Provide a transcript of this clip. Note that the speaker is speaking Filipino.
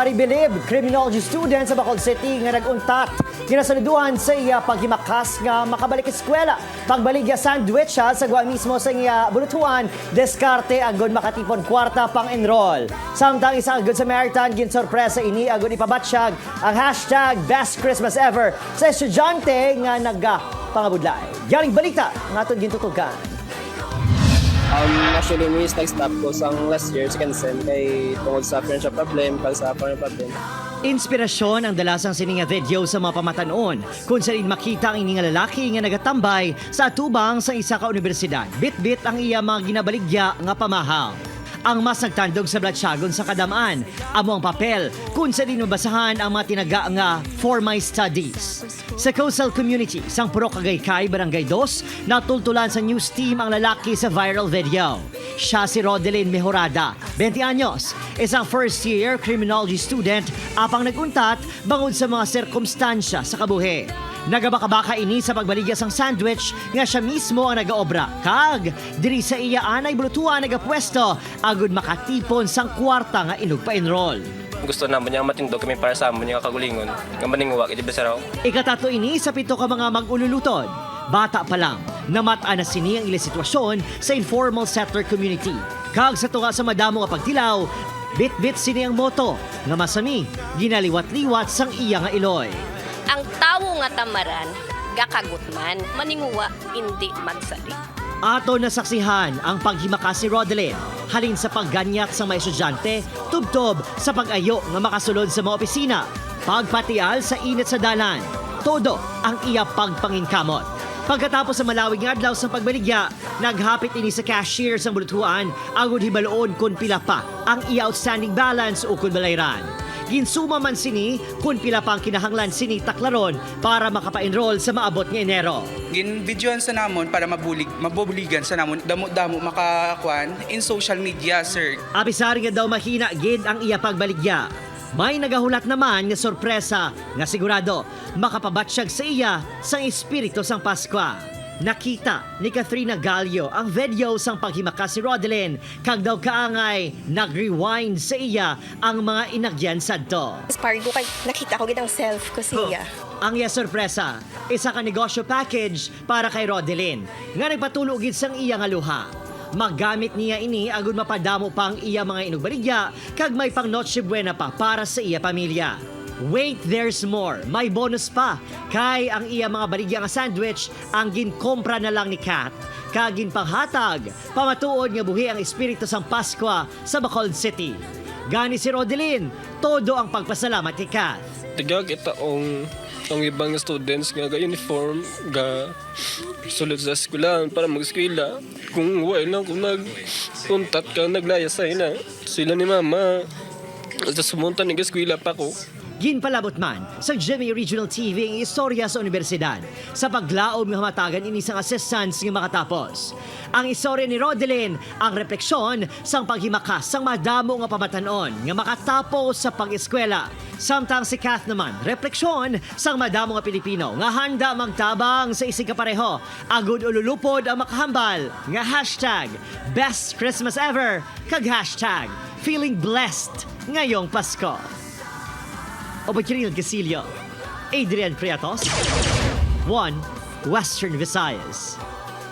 Maribilib, criminology student sa Bacolod City nga nag-untat. Ginasaluduhan sa iya paghimakas nga makabalik eskwela. Pagbaligya sandwich sa gwa mismo sa iya bulutuan, diskarte agod makatipon kwarta pang enroll. Samtang isa agod sa Samaritan, ginsorpresa ini agod ipabatsyag ang hashtag Best Christmas Ever sa estudyante nga nagpangabudlay. Yaring balita nga itong gintutugan. Actually, may nag-stop ko sa last year, second sem, kay tungkol sa financial problem, kag sa foreign problem. Inspirasyon ang dalasang sininga video sa mga pamatanon kung saan makita ang ining lalaki nga nagatambay sa atubang sa isa ka universidad. Bit-bit ang iya mga ginabaligya nga pamahal. Ang mas nagtandog sa blatsyagon sa kadamaan, amo ang papel kung saan mabasahan ang mga tinaga nga For My Studies. Sa coastal community, sang Purok Agaycay, Barangay 2, natultulan sa news team ang lalaki sa viral video. Siya si Rodelyn Mejorada, 20 anyos, isang first-year criminology student, apang naguntat bangod sa mga sirkumstansya sa kabuhi. Nagabaka-baka ini sa pagbaligya sang sandwich nga siya mismo ang nagaobra. Kag, diri sa iya anay bulutuan nagapwesto, agud makatipon sang kwarta nga inog pa-enroll. Gusto naman niya matindog kami para sa amon niya kagulingon. Nga maninguwa, iti besaraw. Ikatato ini sa 7 ka mga mag-ululutod. Bata pa lang, namata na sini ang ilang sitwasyon sa informal settler community. Kag sa tunga sa madamo nga pagtilaw, bit-bit sini ang moto nga masami, ginaliwat-liwat sang iya nga iloy. Ang tawo nga tamaran, gakagutman, maninguwa, hindi magsali. Ato nasaksihan ang paghimakas si Rodelyn halin sa pagganyat sa mga estudyante, tubtob sa pag-ayo nga makasulod sa mga opisina, pagpatial sa init sa dalan, todo ang iya pagpangingkamot. Pagkatapos sa malawig nga adlaw sa pagbaligya, naghapit ini sa cashier sa bulutuan agud hibaloon kun pila pa ang iya outstanding balance o kun balayran. Ginsuma man sini kung pila pang kinahanglan sini taklaron para makapa-enroll sa maabot nga Enero. Ginbidyoan sa namon para mabubuligan sa namon damo-damo makakuan in social media, sir. Abisari nga daw mahina gid ang iya pagbaligya. May nagahulat naman nga sorpresa nga sigurado makapabatsyag sa iya sang espiritu sang Paskwa. Nakita ni Katrina Gallio ang video sang paghimakas si Rodelyn kag daw kaangay nag-rewind sa iya ang mga inagyan sadto. Pargo kay nakita ko gid ang self ko siya. Ang iya sorpresa, isa ka negosyo package para kay Rodelyn nga nagpatulo gid sang iya nga luha. Maggamit niya ini agud mapadamo pa ang iya mga inugbaligya kag may pang Noche Buena pa para sa iya pamilya. Wait, there's more. May bonus pa. Kay ang iya mga baligya nga sandwich ang ginkompra na lang ni Kat. Kagin panghatag, pamatuod nga buhi ang espiritu sang Paskwa sa Bacolod City. Gani si Rodelyn, todo ang pagpasalamat kay Kat. Tigag itaong ang ibang students nga ga-uniform, ga sulod sa eskwelahan para mag-eskwela. Kung wala lang, kung nagpuntat ka, naglaya sa ila. Sila ni mama, sa sumunta ng eskwela pa ko. Ginpalabot man sa GMA Regional TV ang istorya sa universidad sa paglaom ng hamatagan ini sang assistants nga makatapos. Ang istorya ni Rodelyn ang refleksyon sang paghimakas sang madamo nga pamatanon nga makatapos sa pag-eskwela. Samtang si Kath naman, refleksyon sang madamo nga Pilipino nga handa magtabang sa isig kapareho. Agud ululupod ang makahambal nga hashtag Best Christmas Ever kag hashtag Feeling Blessed ngayong Pasko. Obachirinal Gasilio, Adrian Priatos, 1 Western Visayas.